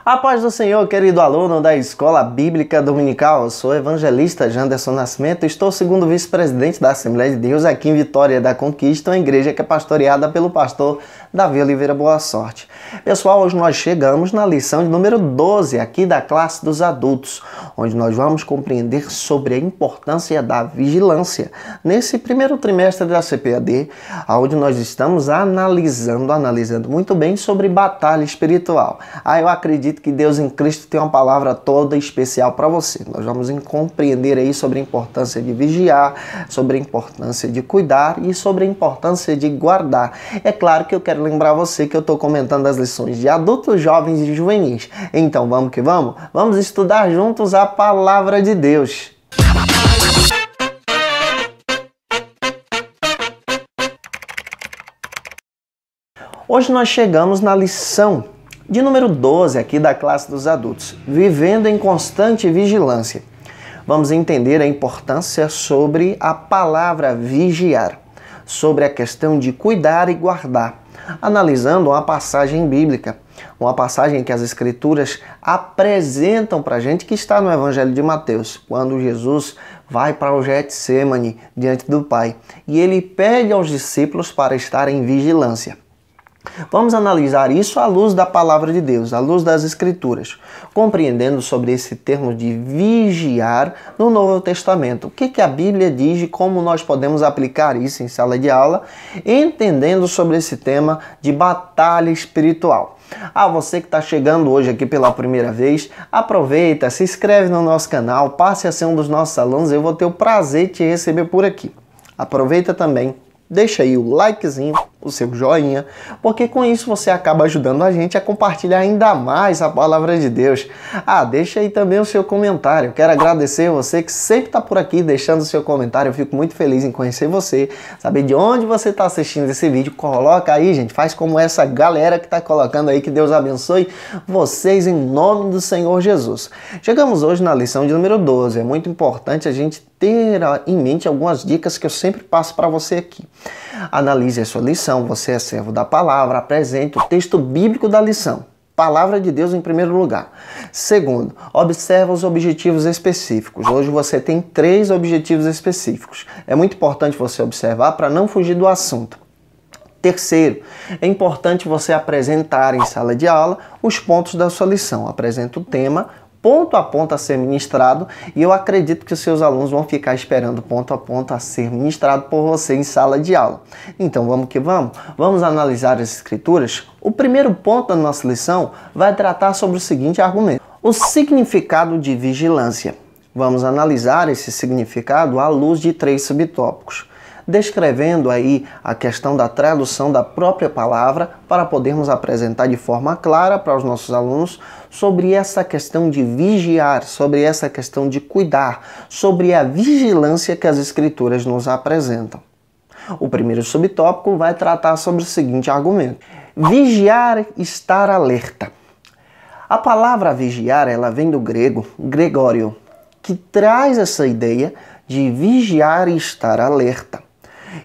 A paz do Senhor, querido aluno da Escola Bíblica Dominical. Eu sou o evangelista Janderson Nascimento, estou segundo vice-presidente da Assembleia de Deus aqui em Vitória da Conquista, uma igreja que é pastoreada pelo pastor Davi Oliveira Boa Sorte. Pessoal, hoje nós chegamos na lição de número 12 aqui da classe dos adultos, onde nós vamos compreender sobre a importância da vigilância. Nesse primeiro trimestre da CPAD, onde nós estamos analisando muito bem sobre batalha espiritual. Eu acredito que Deus em Cristo tem uma palavra toda especial para você. Nós vamos compreender aí sobre a importância de vigiar, sobre a importância de cuidar e sobre a importância de guardar. É claro que eu quero lembrar você que eu estou comentando as lições de adultos, jovens e juvenis. Então vamos que vamos? Vamos estudar juntos a palavra de Deus. Hoje nós chegamos na lição de número 12 aqui da classe dos adultos, vivendo em constante vigilância. Vamos entender a importância sobre a palavra vigiar, sobre a questão de cuidar e guardar, analisando uma passagem bíblica, uma passagem que as Escrituras apresentam para a gente, que está no Evangelho de Mateus, quando Jesus vai para o Getsêmani diante do Pai e ele pede aos discípulos para estarem em vigilância. Vamos analisar isso à luz da palavra de Deus, à luz das Escrituras, compreendendo sobre esse termo de vigiar no Novo Testamento. O que a Bíblia diz e como nós podemos aplicar isso em sala de aula, entendendo sobre esse tema de batalha espiritual. Você que está chegando hoje aqui pela primeira vez, aproveita, se inscreve no nosso canal, passe a ser um dos nossos alunos, eu vou ter o prazer de te receber por aqui. Aproveita também. Deixa aí o likezinho, o seu joinha, porque com isso você acaba ajudando a gente a compartilhar ainda mais a palavra de Deus. Deixa aí também o seu comentário. Quero agradecer você que sempre está por aqui deixando o seu comentário. Eu fico muito feliz em conhecer você, saber de onde você está assistindo esse vídeo. Coloca aí, gente, faz como essa galera que está colocando aí, que Deus abençoe vocês em nome do Senhor Jesus. Chegamos hoje na lição de número 12. É muito importante a gente ter em mente algumas dicas que eu sempre passo para você aqui. Analise a sua lição, você é servo da palavra, apresente o texto bíblico da lição. Palavra de Deus em primeiro lugar. Segundo, observa os objetivos específicos. Hoje você tem 3 objetivos específicos. É muito importante você observar para não fugir do assunto. Terceiro, é importante você apresentar em sala de aula os pontos da sua lição. Apresenta o tema, ponto a ponto a ser ministrado, e eu acredito que os seus alunos vão ficar esperando ponto a ponto a ser ministrado por você em sala de aula. Então vamos que vamos? Vamos analisar as Escrituras? O primeiro ponto da nossa lição vai tratar sobre o seguinte argumento: o significado de vigilância. Vamos analisar esse significado à luz de 3 subtópicos, descrevendo aí a questão da tradução da própria palavra para podermos apresentar de forma clara para os nossos alunos sobre essa questão de vigiar, sobre essa questão de cuidar, sobre a vigilância que as Escrituras nos apresentam. O primeiro subtópico vai tratar sobre o seguinte argumento: vigiar, estar alerta. A palavra vigiar, ela vem do grego gregório, que traz essa ideia de vigiar e estar alerta.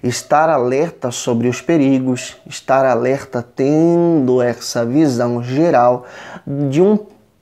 Estar alerta sobre os perigos, estar alerta tendo essa visão geral de um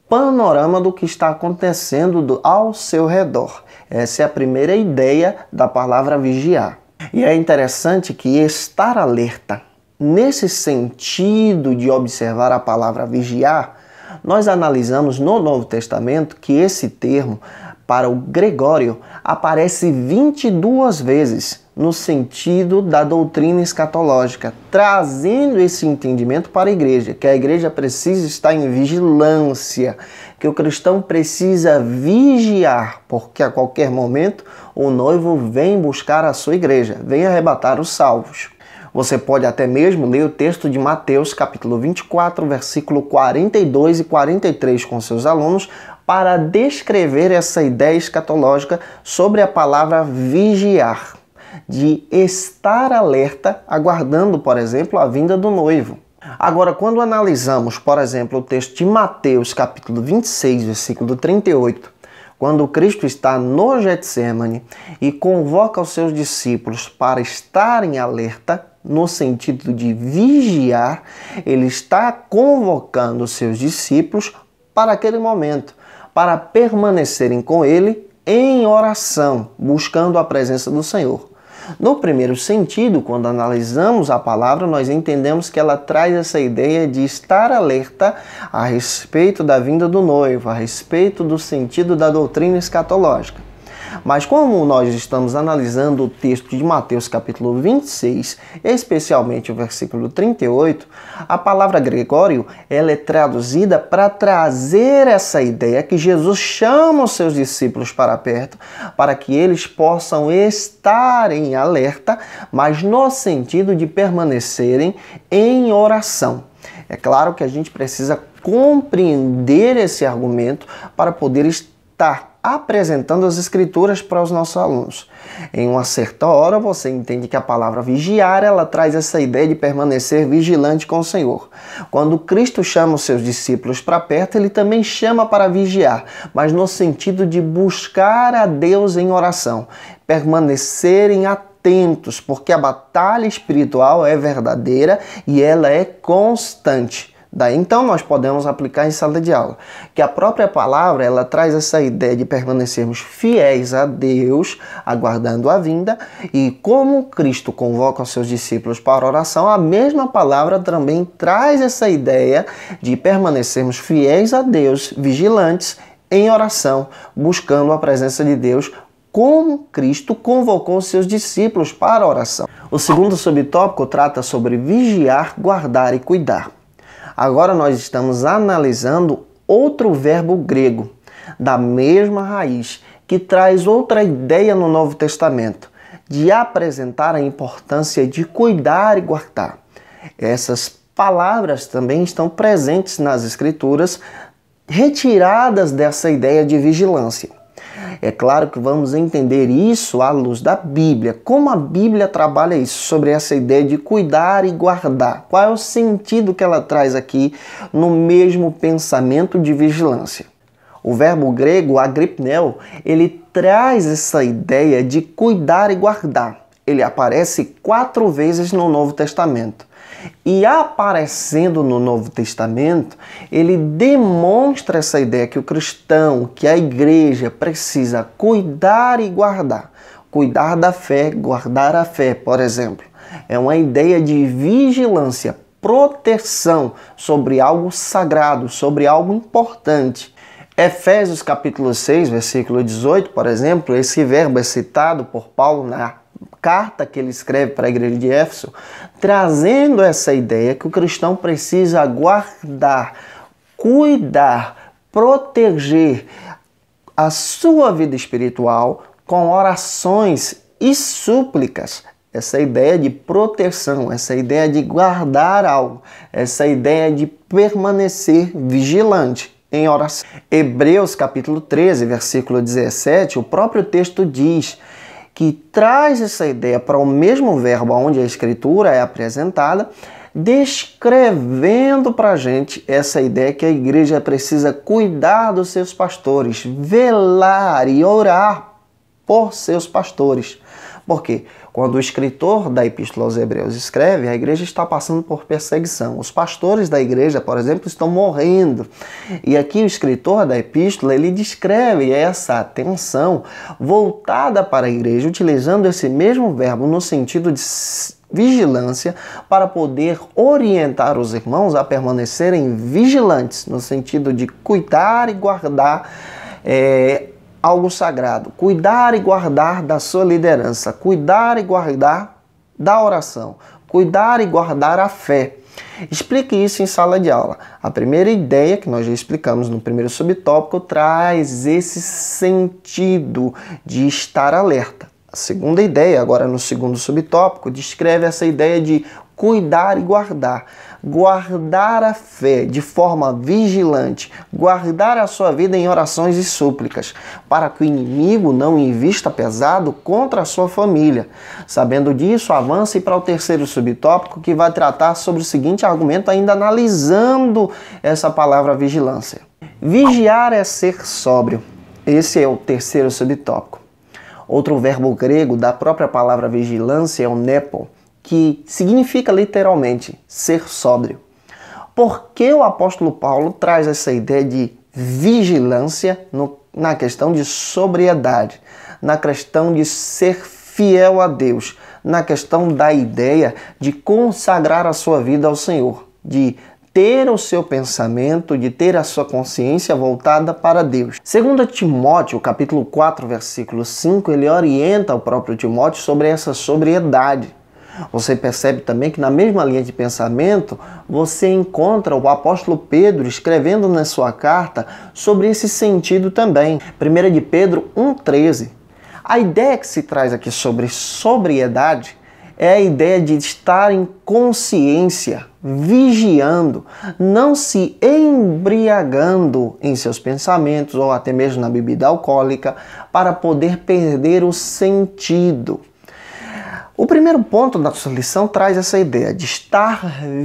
panorama do que está acontecendo ao seu redor. Essa é a primeira ideia da palavra vigiar. E é interessante que estar alerta, nesse sentido de observar a palavra vigiar, nós analisamos no Novo Testamento que esse termo, para o Gregório, aparece 22 vezes no sentido da doutrina escatológica, trazendo esse entendimento para a igreja, que a igreja precisa estar em vigilância, que o cristão precisa vigiar, porque a qualquer momento o noivo vem buscar a sua igreja, vem arrebatar os salvos. Você pode até mesmo ler o texto de Mateus, capítulo 24, versículo 42 e 43 com seus alunos, para descrever essa ideia escatológica sobre a palavra vigiar, de estar alerta, aguardando, por exemplo, a vinda do noivo. Agora, quando analisamos, por exemplo, o texto de Mateus, capítulo 26, versículo 38, quando Cristo está no Getsêmani e convoca os seus discípulos para estarem alerta, no sentido de vigiar, ele está convocando os seus discípulos para aquele momento, para permanecerem com Ele em oração, buscando a presença do Senhor. No primeiro sentido, quando analisamos a palavra, nós entendemos que ela traz essa ideia de estar alerta a respeito da vinda do noivo, a respeito do sentido da doutrina escatológica. Mas como nós estamos analisando o texto de Mateus capítulo 26, especialmente o versículo 38, a palavra Gregório ela é traduzida para trazer essa ideia que Jesus chama os seus discípulos para perto, para que eles possam estar em alerta, mas no sentido de permanecerem em oração. É claro que a gente precisa compreender esse argumento para poder estar apresentando as escrituras para os nossos alunos. Em uma certa hora você entende que a palavra vigiar, ela traz essa ideia de permanecer vigilante com o Senhor. Quando Cristo chama os seus discípulos para perto, ele também chama para vigiar, mas no sentido de buscar a Deus em oração, permanecerem atentos, porque a batalha espiritual é verdadeira e ela é constante. Daí então nós podemos aplicar em sala de aula, que a própria palavra ela traz essa ideia de permanecermos fiéis a Deus, aguardando a vinda, e como Cristo convoca os seus discípulos para a oração, a mesma palavra também traz essa ideia de permanecermos fiéis a Deus, vigilantes em oração, buscando a presença de Deus, como Cristo convocou os seus discípulos para a oração. O segundo subtópico trata sobre vigiar, guardar e cuidar. Agora nós estamos analisando outro verbo grego, da mesma raiz, que traz outra ideia no Novo Testamento, de apresentar a importância de cuidar e guardar. Essas palavras também estão presentes nas Escrituras, retiradas dessa ideia de vigilância. É claro que vamos entender isso à luz da Bíblia. Como a Bíblia trabalha isso, sobre essa ideia de cuidar e guardar? Qual é o sentido que ela traz aqui no mesmo pensamento de vigilância? O verbo grego agripneo, ele traz essa ideia de cuidar e guardar. Ele aparece 4 vezes no Novo Testamento. E aparecendo no Novo Testamento, ele demonstra essa ideia que o cristão, que a igreja precisa cuidar e guardar. Cuidar da fé, guardar a fé, por exemplo. É uma ideia de vigilância, proteção sobre algo sagrado, sobre algo importante. Efésios capítulo 6, versículo 18, por exemplo, esse verbo é citado por Paulo na carta que ele escreve para a igreja de Éfeso, trazendo essa ideia que o cristão precisa guardar, cuidar, proteger a sua vida espiritual com orações e súplicas. Essa ideia de proteção, essa ideia de guardar algo, essa ideia de permanecer vigilante em oração. Hebreus capítulo 13, versículo 17, o próprio texto diz que traz essa ideia para o mesmo verbo onde a escritura é apresentada, descrevendo para a gente essa ideia que a igreja precisa cuidar dos seus pastores, velar e orar por seus pastores. Por quê? Quando o escritor da Epístola aos Hebreus escreve, a igreja está passando por perseguição. Os pastores da igreja, por exemplo, estão morrendo. E aqui o escritor da Epístola, ele descreve essa atenção voltada para a igreja, utilizando esse mesmo verbo no sentido de vigilância, para poder orientar os irmãos a permanecerem vigilantes, no sentido de cuidar e guardar algo sagrado, cuidar e guardar da sua liderança, cuidar e guardar da oração, cuidar e guardar a fé. Explique isso em sala de aula. A primeira ideia, que nós já explicamos no primeiro subtópico, traz esse sentido de estar alerta. A segunda ideia, agora no segundo subtópico, descreve essa ideia de cuidar e guardar. Guardar a fé de forma vigilante, guardar a sua vida em orações e súplicas, para que o inimigo não invista pesado contra a sua família. Sabendo disso, avance para o terceiro subtópico, que vai tratar sobre o seguinte argumento, ainda analisando essa palavra vigilância. Vigiar é ser sóbrio. Esse é o terceiro subtópico. Outro verbo grego da própria palavra vigilância é o nepo, que significa literalmente ser sóbrio. Por que o apóstolo Paulo traz essa ideia de vigilância, na questão de sobriedade, na questão de ser fiel a Deus, na questão da ideia de consagrar a sua vida ao Senhor, de ter o seu pensamento, de ter a sua consciência voltada para Deus. Segundo Timóteo, capítulo 4, versículo 5, ele orienta o próprio Timóteo sobre essa sobriedade. Você percebe também que na mesma linha de pensamento, você encontra o apóstolo Pedro escrevendo na sua carta sobre esse sentido também. 1 de Pedro 1,13. A ideia que se traz aqui sobre sobriedade é a ideia de estar em consciência, vigiando, não se embriagando em seus pensamentos ou até mesmo na bebida alcoólica para poder perder o sentido. O primeiro ponto da sua lição traz essa ideia de estar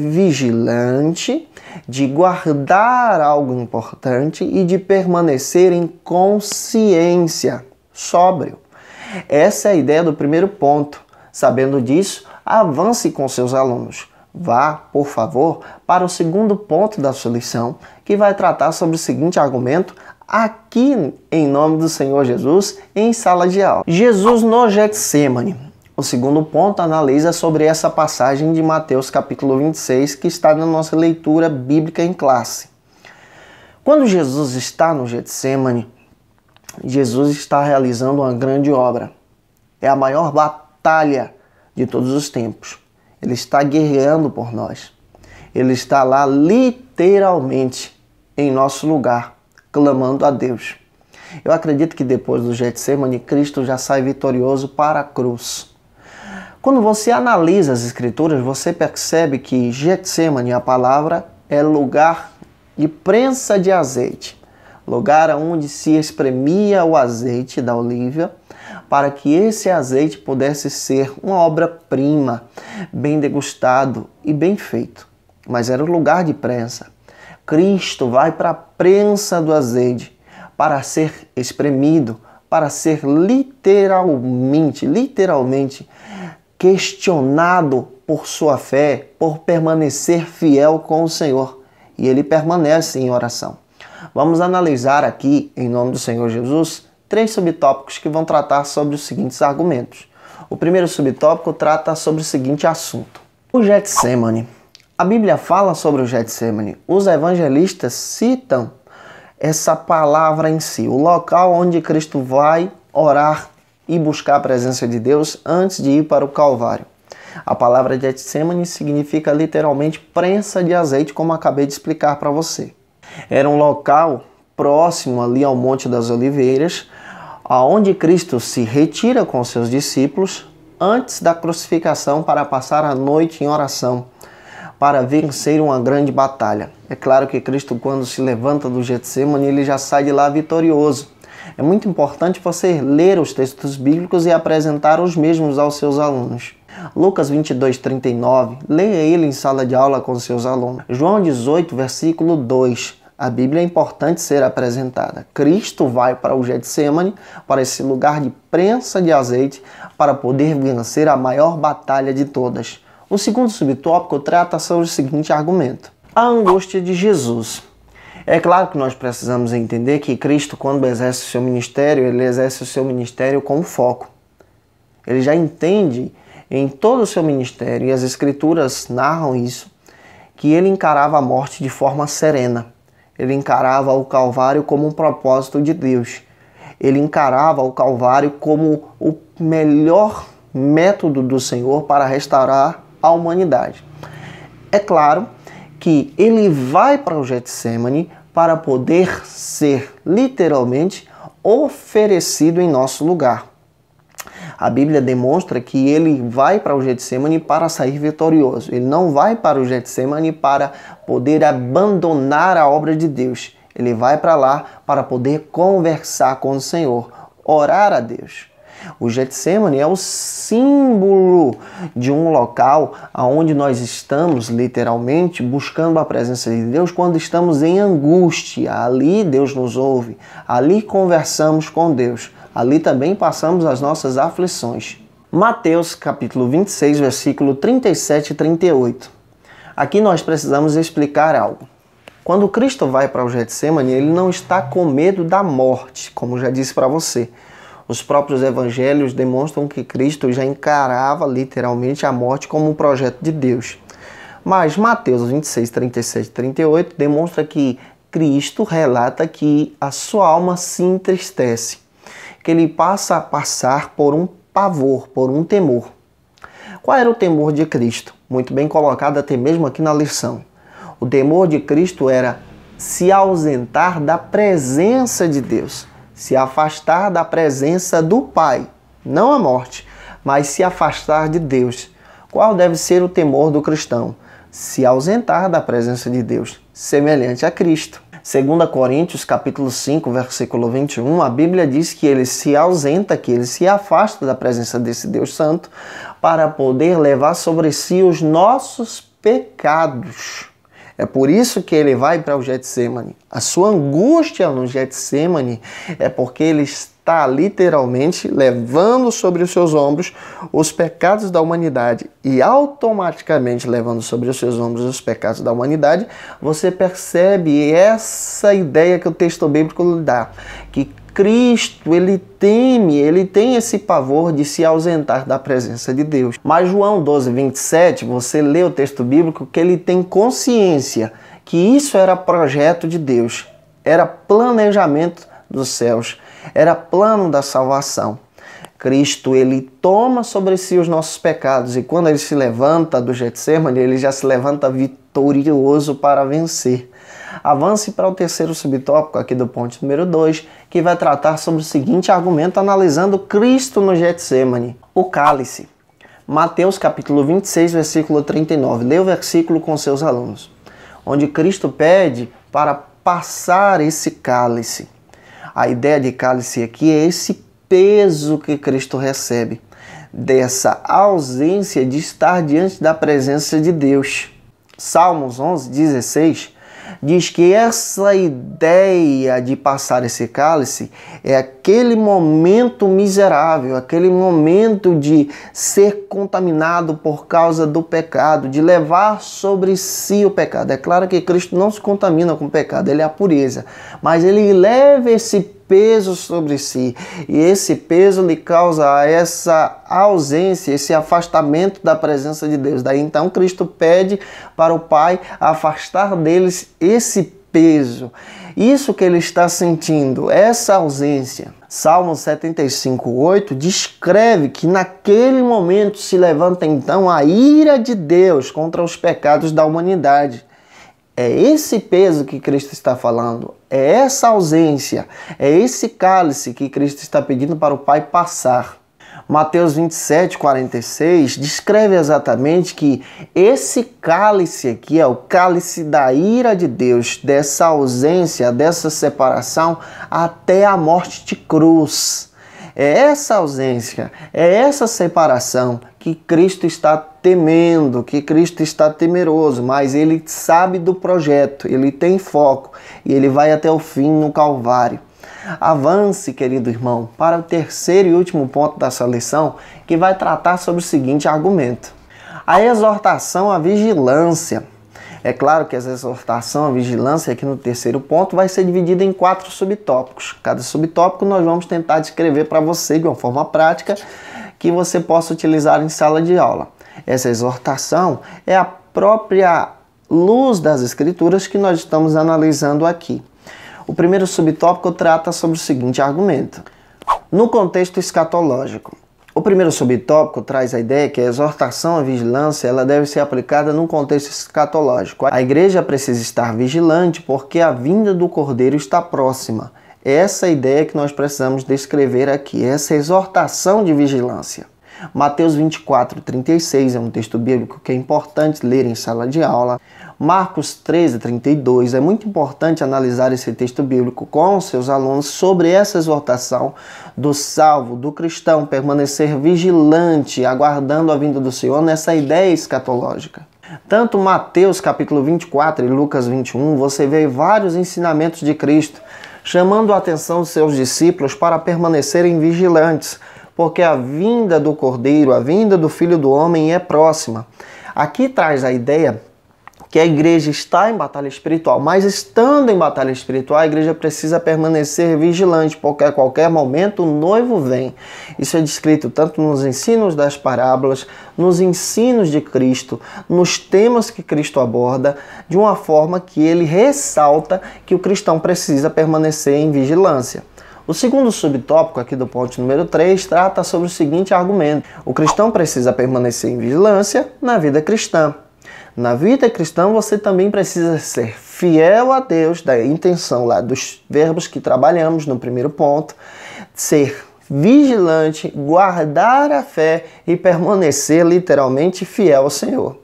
vigilante, de guardar algo importante e de permanecer em consciência, sóbrio. Essa é a ideia do primeiro ponto. Sabendo disso, avance com seus alunos. Vá, por favor, para o segundo ponto da sua lição, que vai tratar sobre o seguinte argumento aqui em nome do Senhor Jesus em sala de aula. Jesus no Getsêmani. O segundo ponto analisa sobre essa passagem de Mateus capítulo 26 que está na nossa leitura bíblica em classe. Quando Jesus está no Getsêmani, Jesus está realizando uma grande obra. É a maior batalha de todos os tempos. Ele está guerreando por nós. Ele está lá literalmente em nosso lugar, clamando a Deus. Eu acredito que depois do Getsêmani, Cristo já sai vitorioso para a cruz. Quando você analisa as Escrituras, você percebe que Getsêmani, a palavra, é lugar de prensa de azeite. Lugar onde se espremia o azeite da oliva, para que esse azeite pudesse ser uma obra-prima, bem degustado e bem feito. Mas era o lugar de prensa. Cristo vai para a prensa do azeite, para ser espremido, para ser literalmente questionado por sua fé, por permanecer fiel com o Senhor. E ele permanece em oração. Vamos analisar aqui, em nome do Senhor Jesus, 3 subtópicos que vão tratar sobre os seguintes argumentos. O primeiro subtópico trata sobre o seguinte assunto. O Getsêmani. A Bíblia fala sobre o Getsêmani. Os evangelistas citam essa palavra em si, o local onde Cristo vai orar e buscar a presença de Deus antes de ir para o Calvário. A palavra Getsêmani significa literalmente prensa de azeite, como acabei de explicar para você. Era um local próximo ali ao Monte das Oliveiras, aonde Cristo se retira com seus discípulos antes da crucificação para passar a noite em oração, para vencer uma grande batalha. É claro que Cristo, quando se levanta do Getsêmani, ele já sai de lá vitorioso. É muito importante você ler os textos bíblicos e apresentar os mesmos aos seus alunos. Lucas 22:39, leia ele em sala de aula com seus alunos. João 18, versículo 2, a Bíblia é importante ser apresentada. Cristo vai para o Getsêmani, para esse lugar de prensa de azeite, para poder vencer a maior batalha de todas. O segundo subtópico trata sobre o seguinte argumento: a angústia de Jesus. É claro que nós precisamos entender que Cristo, quando exerce o seu ministério, ele exerce o seu ministério com foco. Ele já entende em todo o seu ministério, e as Escrituras narram isso, que ele encarava a morte de forma serena. Ele encarava o Calvário como um propósito de Deus. Ele encarava o Calvário como o melhor método do Senhor para restaurar a humanidade. É claro que ele vai para o Getsêmani para poder ser literalmente oferecido em nosso lugar. A Bíblia demonstra que ele vai para o Getsêmani para sair vitorioso. Ele não vai para o Getsêmani para poder abandonar a obra de Deus. Ele vai para lá para poder conversar com o Senhor, orar a Deus. O Getsêmani é o símbolo de um local onde nós estamos literalmente buscando a presença de Deus quando estamos em angústia. Ali Deus nos ouve, ali conversamos com Deus, ali também passamos as nossas aflições. Mateus capítulo 26, versículo 37 e 38. Aqui nós precisamos explicar algo. Quando Cristo vai para o Getsemane, ele não está com medo da morte, como já disse para você. Os próprios evangelhos demonstram que Cristo já encarava literalmente a morte como um projeto de Deus. Mas Mateus 26, 37 e 38 demonstra que Cristo relata que a sua alma se entristece, que ele passa a passar por um pavor, por um temor. Qual era o temor de Cristo? Muito bem colocado até mesmo aqui na lição. O temor de Cristo era se ausentar da presença de Deus, se afastar da presença do Pai, não a morte, mas se afastar de Deus. Qual deve ser o temor do cristão? Se ausentar da presença de Deus, semelhante a Cristo. 2 Coríntios capítulo 5, versículo 21, a Bíblia diz que ele se ausenta, que ele se afasta da presença desse Deus Santo para poder levar sobre si os nossos pecados. É por isso que ele vai para o Getsemane. A sua angústia no Getsemane é porque ele está literalmente levando sobre os seus ombros os pecados da humanidade. E automaticamente levando sobre os seus ombros os pecados da humanidade, você percebe essa ideia que o texto bíblico lhe dá. Que Cristo, ele tem esse pavor de se ausentar da presença de Deus. Mas João 12, 27, você lê o texto bíblico que ele tem consciência que isso era projeto de Deus, era planejamento dos céus, era plano da salvação. Cristo, ele toma sobre si os nossos pecados e quando ele se levanta do Getsemane, ele já se levanta vitorioso para vencer. Avance para o terceiro subtópico aqui do ponto número 2, que vai tratar sobre o seguinte argumento, analisando Cristo no Getsemane, o cálice. Mateus capítulo 26, versículo 39. Lê o versículo com seus alunos, onde Cristo pede para passar esse cálice. A ideia de cálice aqui é esse peso que Cristo recebe, dessa ausência de estar diante da presença de Deus. Salmos 11, 16 diz que essa ideia de passar esse cálice é aquele momento miserável, aquele momento de ser contaminado por causa do pecado, de levar sobre si o pecado. É claro que Cristo não se contamina com o pecado, ele é a pureza, mas ele leva esse peso sobre si e esse peso lhe causa essa ausência, esse afastamento da presença de Deus. Daí então Cristo pede para o Pai afastar deles esse peso, isso que ele está sentindo, essa ausência. Salmo 75, 8 descreve que naquele momento se levanta então a ira de Deus contra os pecados da humanidade. É esse peso que Cristo está falando, é essa ausência, é esse cálice que Cristo está pedindo para o Pai passar. Mateus 27, 46 descreve exatamente que esse cálice aqui é o cálice da ira de Deus, dessa ausência, dessa separação até a morte de cruz. É essa ausência, é essa separação que Cristo está temendo, que Cristo está temeroso, mas ele sabe do projeto, ele tem foco e ele vai até o fim no Calvário. Avance, querido irmão, para o terceiro e último ponto dessa lição, que vai tratar sobre o seguinte argumento: a exortação à vigilância. É claro que essa exortação à vigilância aqui no terceiro ponto vai ser dividida em 4 subtópicos. Cada subtópico nós vamos tentar descrever para você de uma forma prática que você possa utilizar em sala de aula. Essa exortação é a própria luz das Escrituras que nós estamos analisando aqui. O primeiro subtópico trata sobre o seguinte argumento: no contexto escatológico. O primeiro subtópico traz a ideia que a exortação à vigilância ela deve ser aplicada num contexto escatológico. A igreja precisa estar vigilante porque a vinda do Cordeiro está próxima. Essa é a ideia que nós precisamos descrever aqui, essa exortação de vigilância. Mateus 24, 36 é um texto bíblico que é importante ler em sala de aula. Marcos 13, 32 é muito importante analisar esse texto bíblico com seus alunos sobre essa exortação do salvo, do cristão, permanecer vigilante, aguardando a vinda do Senhor nessa ideia escatológica. Tanto Mateus capítulo 24 e Lucas 21, você vê vários ensinamentos de Cristo, chamando a atenção dos seus discípulos para permanecerem vigilantes, porque a vinda do Cordeiro, a vinda do Filho do Homem é próxima. Aqui traz a ideia que que a igreja está em batalha espiritual, mas estando em batalha espiritual, a igreja precisa permanecer vigilante, porque a qualquer momento o noivo vem. Isso é descrito tanto nos ensinos das parábolas, nos ensinos de Cristo, nos temas que Cristo aborda, de uma forma que ele ressalta que o cristão precisa permanecer em vigilância. O segundo subtópico aqui do ponto número 3 trata sobre o seguinte argumento: o cristão precisa permanecer em vigilância na vida cristã. Na vida cristã, você também precisa ser fiel a Deus, da intenção lá dos verbos que trabalhamos no primeiro ponto, ser vigilante, guardar a fé e permanecer literalmente fiel ao Senhor.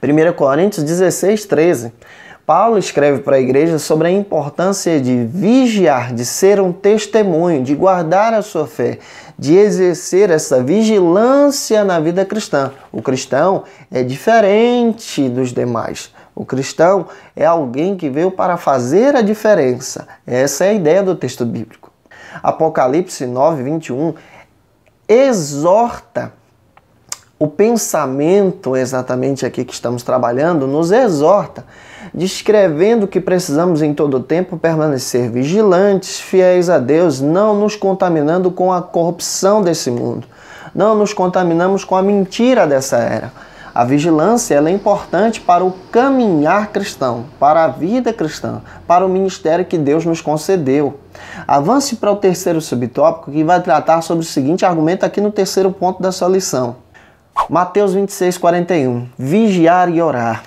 1 Coríntios 16, 13. Paulo escreve para a igreja sobre a importância de vigiar, de ser um testemunho, de guardar a sua fé, de exercer essa vigilância na vida cristã. O cristão é diferente dos demais. O cristão é alguém que veio para fazer a diferença. Essa é a ideia do texto bíblico. Apocalipse 9, 21 exorta o pensamento, exatamente aqui que estamos trabalhando, nos exorta, descrevendo que precisamos em todo tempo permanecer vigilantes, fiéis a Deus, não nos contaminando com a corrupção desse mundo, não nos contaminamos com a mentira dessa era. A vigilância ela é importante para o caminhar cristão, para a vida cristã, para o ministério que Deus nos concedeu. Avance para o terceiro subtópico, que vai tratar sobre o seguinte argumento aqui no terceiro ponto da sua lição. Mateus 26, 41. Vigiar e orar.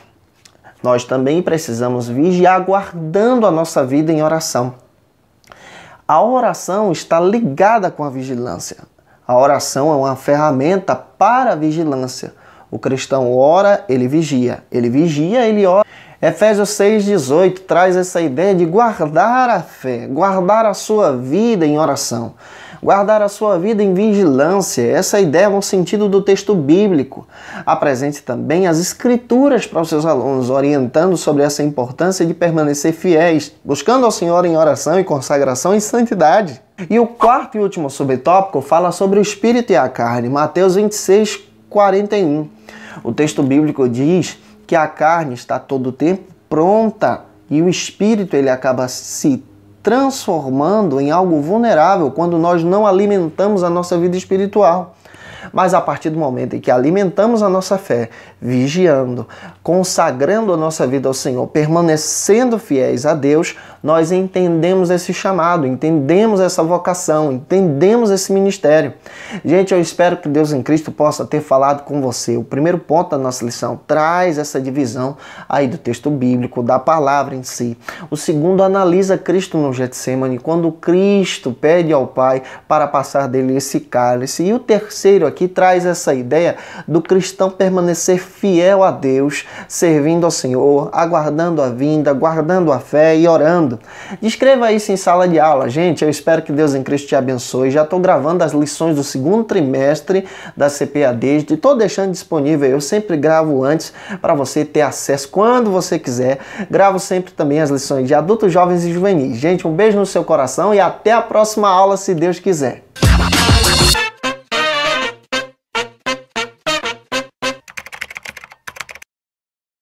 Nós também precisamos vigiar guardando a nossa vida em oração. A oração está ligada com a vigilância. A oração é uma ferramenta para a vigilância. O cristão ora, ele vigia. Ele ora. Efésios 6,18 traz essa ideia de guardar a fé, guardar a sua vida em oração, guardar a sua vida em vigilância. Essa ideia é no sentido do texto bíblico. Apresente também as escrituras para os seus alunos, orientando sobre essa importância de permanecer fiéis, buscando ao Senhor em oração e consagração e santidade. E o quarto e último subtópico fala sobre o espírito e a carne, Mateus 26, 41. O texto bíblico diz que a carne está todo o tempo pronta e o espírito ele acaba se transformando em algo vulnerável quando nós não alimentamos a nossa vida espiritual. Mas a partir do momento em que alimentamos a nossa fé, vigiando, consagrando a nossa vida ao Senhor, permanecendo fiéis a Deus, nós entendemos esse chamado, entendemos essa vocação, entendemos esse ministério. Gente, eu espero que Deus em Cristo possa ter falado com você. O primeiro ponto da nossa lição traz essa divisão aí do texto bíblico, da palavra em si. O segundo analisa Cristo no Getsemane, quando Cristo pede ao Pai para passar dele esse cálice. E o terceiro aqui traz essa ideia do cristão permanecer fiel a Deus, servindo ao Senhor, aguardando a vinda, guardando a fé e orando. Descreva isso em sala de aula. Gente, eu espero que Deus em Cristo te abençoe. Já estou gravando as lições do segundo trimestre da CPAD, estou deixando disponível. Eu sempre gravo antes para você ter acesso quando você quiser. Gravo sempre também as lições de adultos, jovens e juvenis. Gente, um beijo no seu coração e até a próxima aula, se Deus quiser.